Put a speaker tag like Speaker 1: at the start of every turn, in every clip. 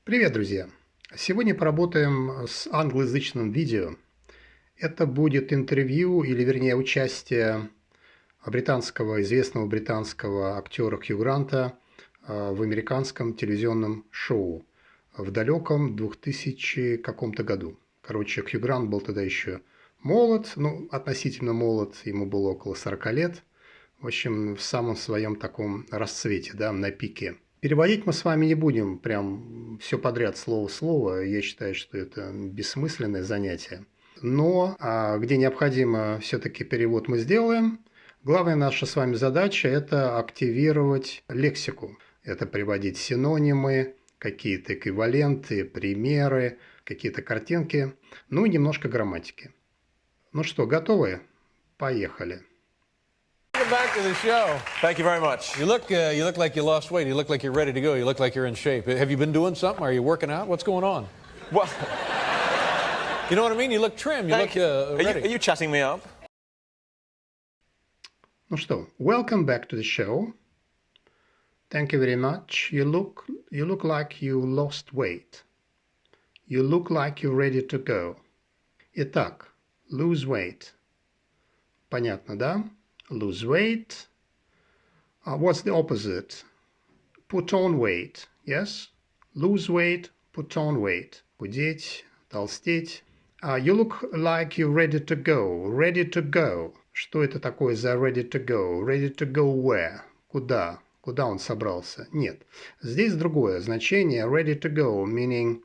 Speaker 1: Привет, друзья! Сегодня поработаем с англоязычным видео. Это будет интервью, или вернее участие известного британского актера Хью Гранта в американском телевизионном шоу в далеком 2000 каком-то году. Короче, Хью Грант был тогда еще молод, относительно молод, ему было около 40 лет. В общем, в самом своем таком расцвете, да, на пике. Переводить мы с вами не будем прям все подряд слово в слово. Я считаю, что это бессмысленное занятие. Но где необходимо все-таки перевод мы сделаем. Главная наша с вами задача – это активировать лексику. Это приводить синонимы, какие-то эквиваленты, примеры, какие-то картинки, ну и немножко грамматики. Ну что, готовы? Поехали.
Speaker 2: Welcome back to the show.
Speaker 3: Thank you very much.
Speaker 2: You look like you lost weight. You look like you're ready to go. You look like you're in shape. Have you been doing something? Are you working out? What's going on?
Speaker 3: Well,
Speaker 2: You know what I mean? You look trim. You look ready.
Speaker 3: are you chatting me up?
Speaker 1: Ну что, welcome back to the show. Thank you very much. You look like you lost weight. You look like you're ready to go. Итак, lose weight. Понятно, да? Lose weight. What's the opposite? Put on weight. Yes? Lose weight, put on weight. Худеть, толстеть. You look like you're ready to go. Ready to go. Что это такое за ready to go? Ready to go where? Куда? Куда он собрался? Нет. Здесь другое значение. Ready to go, meaning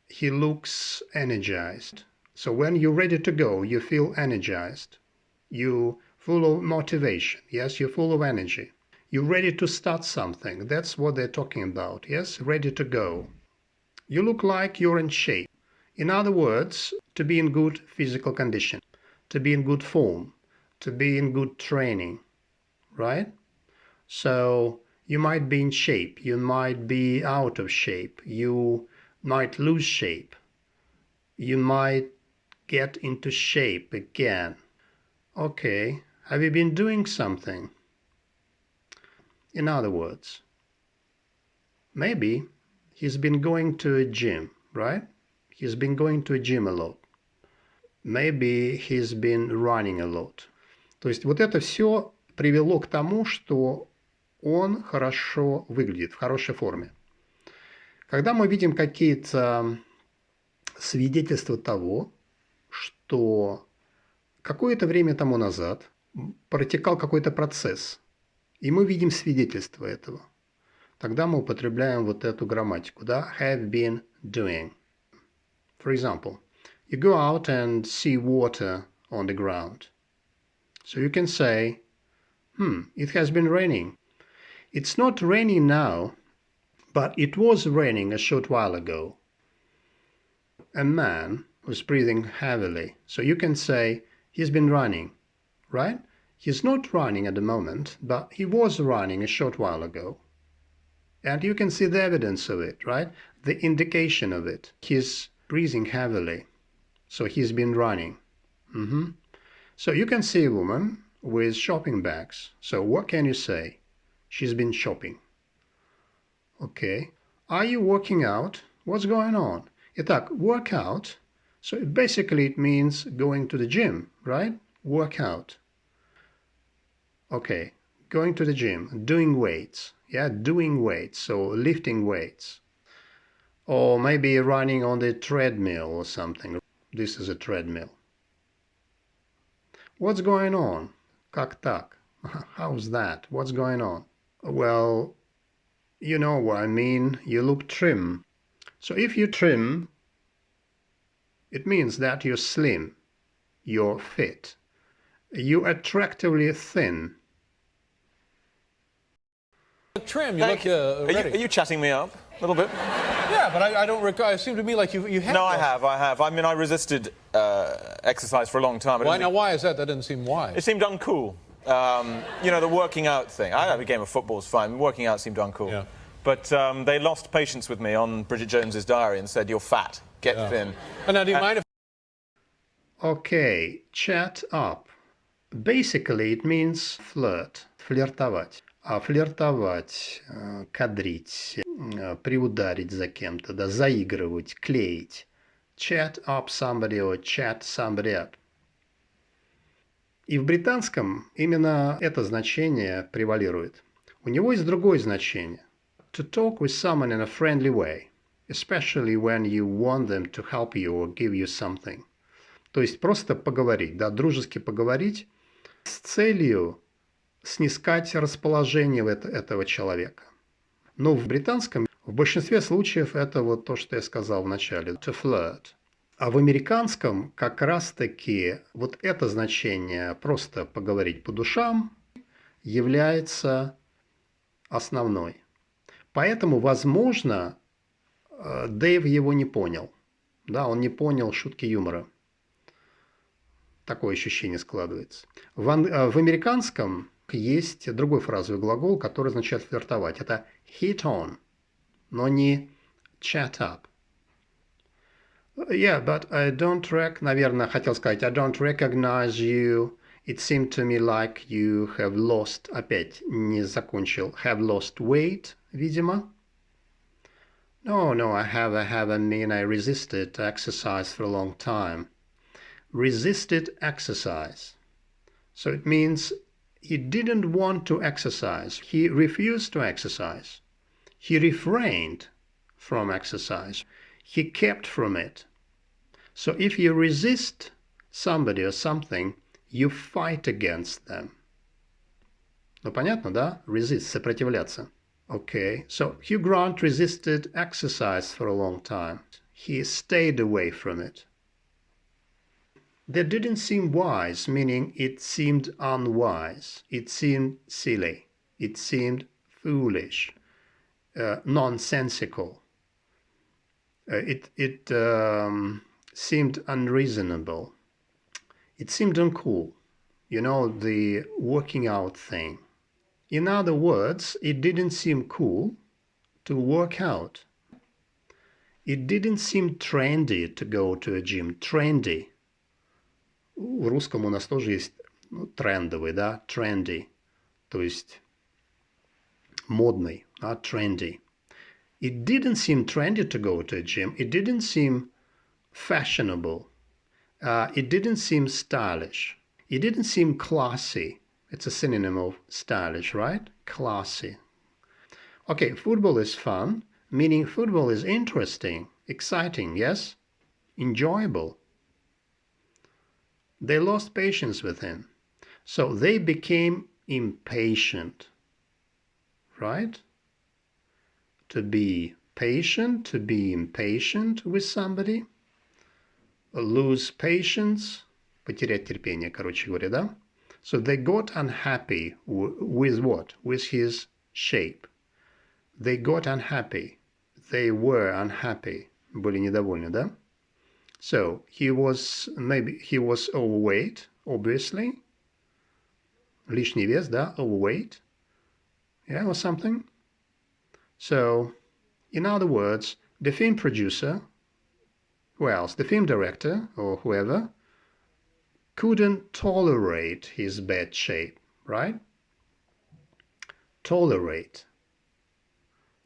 Speaker 1: he looks energized. So when you're ready to go, you feel energized. You're full of motivation. Yes, you're full of energy. You're ready to start something. That's what they're talking about. Yes, ready to go. You look like you're in shape. In other words, to be in good physical condition, to be in good form, to be in good training, right? So you might be in shape, you might be out of shape, you might lose shape, you might get into shape again. Okay, have you been doing something? In other words, maybe he's been going to a gym, right? He's been going to a gym a lot. Maybe he's been running a lot. То есть вот это все привело к тому, что он хорошо выглядит, в хорошей форме. Когда мы видим какие-то свидетельства того, что какое-то время тому назад протекал какой-то процесс, и мы видим свидетельство этого, тогда мы употребляем вот эту грамматику, да, have been doing. For example, you go out and see water on the ground. So you can say, it has been raining. It's not raining now, but it was raining a short while ago. A man was breathing heavily. So you can say, he's been running, right? He's not running at the moment, but he was running a short while ago. And you can see the evidence of it, right? The indication of it. He's breathing heavily. So he's been running. So you can see a woman with shopping bags. So what can you say? She's been shopping. Okay. Are you working out? What's going on? Итак, work out. So basically it means going to the gym, right? Work out. Okay. Going to the gym. Doing weights. Yeah, doing weights. So lifting weights. Or maybe running on the treadmill or something. This is a treadmill. What's going on? Как так? How's that? What's going on? Well, you know what I mean. You look trim. So if you're trim, it means that you're slim, you're fit, you're attractively thin.
Speaker 2: You look trim. You look ready.
Speaker 3: Are you chatting me up a little bit?
Speaker 2: Yeah, but I don't recall. It seemed to me like you had.
Speaker 3: No, I have. I mean, I resisted exercise for a long time.
Speaker 2: Why? Now, why is that? That didn't seem wise.
Speaker 3: It seemed uncool. You know, the working out thing. I have a game of football is fine. Working out seemed uncool.
Speaker 2: Yeah.
Speaker 3: But they lost patience with me on Bridget Jones's diary and said, "You're fat. Get thin."
Speaker 2: And now, do you mind if?
Speaker 1: Okay, chat up. Basically, it means flirt, флиртовать. Флиртовать, кадрить, приударить за кем-то, да, заигрывать, клеить. Chat up somebody or chat somebody up. И в британском именно это значение превалирует. У него есть другое значение. To talk with someone in a friendly way, especially when you want them to help you or give you something. То есть просто поговорить, да, дружески поговорить с целью снискать расположение этого человека. Но в британском в большинстве случаев это вот то, что я сказал в начале, to flirt. А в американском как раз-таки вот это значение просто поговорить по душам является основной. Поэтому, возможно, Дэйв его не понял. Да, он не понял шутки юмора. Такое ощущение складывается. В американском есть другой фразовый глагол, который означает флиртовать. Это hit on, но не chat up. Yeah, but I don't наверное, хотел сказать, I don't recognize you. It seemed to me like you have lost, опять не закончил, have lost weight, видимо. No, I haven't, mean I resisted exercise for a long time. Resisted exercise. So it means he didn't want to exercise. He refused to exercise. He refrained from exercise. He kept from it. So if you resist somebody or something, you fight against them. Ну, понятно, да? Resist, сопротивляться. Okay, so Hugh Grant resisted exercise for a long time. He stayed away from it. That didn't seem wise, meaning it seemed unwise. It seemed silly. It seemed foolish, nonsensical. It seemed unreasonable. It seemed uncool. You know, the working out thing. In other words, it didn't seem cool to work out. It didn't seem trendy to go to a gym. Trendy. В русском у нас тоже есть трендовый, да, trendy, то есть модный, да, trendy. It didn't seem trendy to go to a gym. It didn't seem fashionable. It didn't seem stylish. It didn't seem classy. It's a synonym of stylish, right? Classy. Okay, football is fun, meaning football is interesting, exciting, yes? Enjoyable. They lost patience with him. So they became impatient, right? To be patient, to be impatient with somebody. Lose patience, потерять терпение, короче говоря, да? So they got unhappy with what? With his shape. They got unhappy. They were unhappy. Были недовольны, да? So he was overweight, obviously. Лишний вес, да? Overweight. Yeah, or something. So, in other words, the film producer, who else? The film director or whoever, couldn't tolerate his bad shape, right? Tolerate.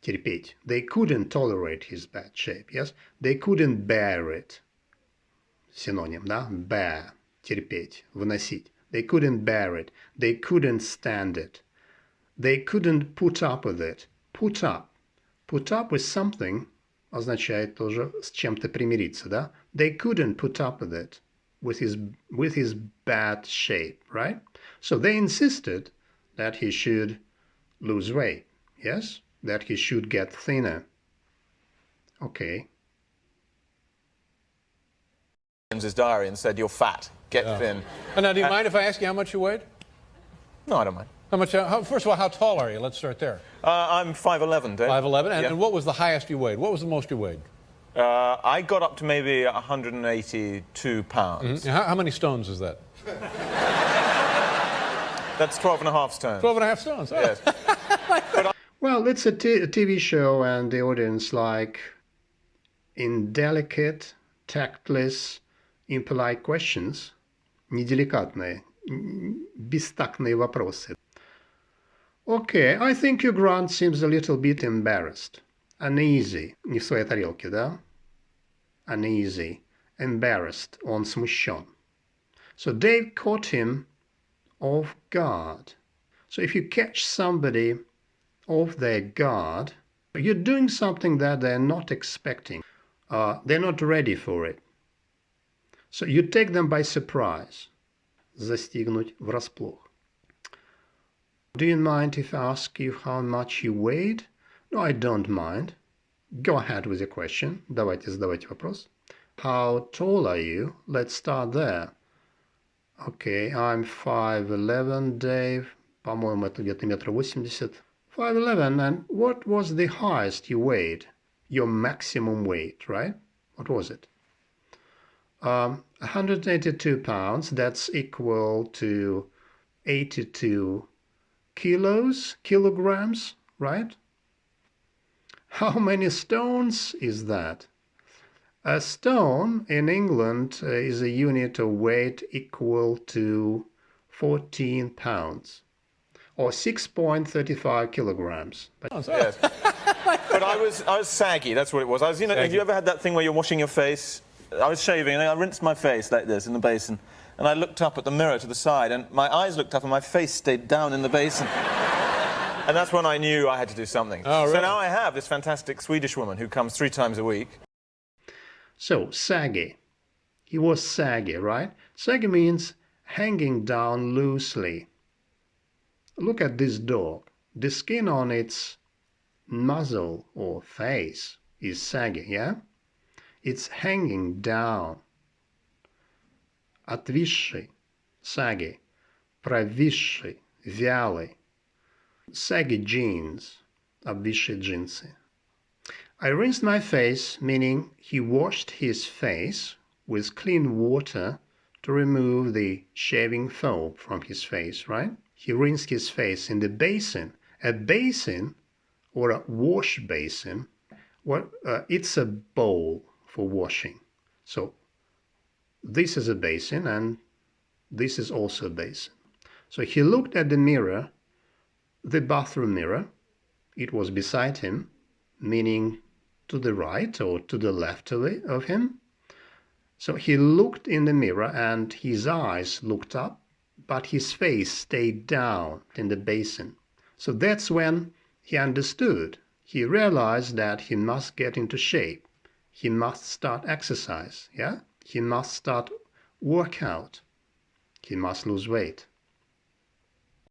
Speaker 1: Терпеть. They couldn't tolerate his bad shape, yes? They couldn't bear it. Синоним, да? Bear. Терпеть. Выносить. They couldn't bear it. They couldn't stand it. They couldn't put up with it. Put up. Put up with something означает тоже с чем-то примириться, да? They couldn't put up with it, with his bad shape, right? So they insisted that he should lose weight, yes? That he should get thinner. Okay.
Speaker 3: His diary and said, "You're fat. Get thin."
Speaker 2: And now, do you mind if I ask you how much you weighed?
Speaker 3: No, I don't mind.
Speaker 2: How much? First of all, how tall are you? Let's start there.
Speaker 3: I'm 5'11", Dave.
Speaker 2: 5'11",
Speaker 3: Yeah.
Speaker 2: and what was the highest you weighed? What was the most you weighed?
Speaker 3: I got up to maybe 182 pounds.
Speaker 2: Mm-hmm. How many stones is that?
Speaker 3: That's 12 and a half stones.
Speaker 2: 12 and a half stones. Oh.
Speaker 3: Yes.
Speaker 1: Well, it's a TV show, and the audience like indelicate, tactless, impolite questions. Неделикатные, бестактные вопросы. Okay, I think Hugh Grant seems a little bit embarrassed. Uneasy, не в своей тарелке, да? Uneasy. Embarrassed, он смущен. So Dave caught him off guard. So if you catch somebody off their guard, you're doing something that they're not expecting. They're not ready for it. So you take them by surprise. Застигнуть врасплох. Do you mind if I ask you how much you weighed? No, I don't mind. Go ahead with your question. Давайте задавайте вопрос. How tall are you? Let's start there. Okay, I'm 5'11", Dave. По-моему, это где-то 1,80 м. 5'11", and what was the highest you weighed? Your maximum weight, right? What was it? 182 pounds. That's equal to 82 kilograms, right? How many stones is that? A stone in England is a unit of weight equal to 14 pounds or 6.35 kilograms.
Speaker 3: Yes. But I was saggy, that's what it was. Have you ever had that thing where you're washing your face? I was shaving and I rinsed my face like this in the basin. And I looked up at the mirror to the side and my eyes looked up and my face stayed down in the basin. And that's when I knew I had to do something.
Speaker 2: Oh, really?
Speaker 3: So now I have this fantastic Swedish woman who comes 3 times a week.
Speaker 1: So, saggy. He was saggy, right? Saggy means hanging down loosely. Look at this dog. The skin on its muzzle or face is saggy, yeah? It's hanging down. Отвисший, saggy. Провисший, вялый. Saggy jeans, обвисшие джинсы. I rinsed my face, meaning he washed his face with clean water to remove the shaving foam from his face, right? He rinsed his face in the basin. A basin, or a wash basin, it's a bowl for washing. So this is a basin and this is also a basin. So he looked at the mirror, the bathroom mirror. It was beside him, meaning to the right or to the left of him. So he looked in the mirror and his eyes looked up, but his face stayed down in the basin. So that's when he understood. He realized that he must get into shape. He must start exercise, yeah? He must start workout. He must lose weight.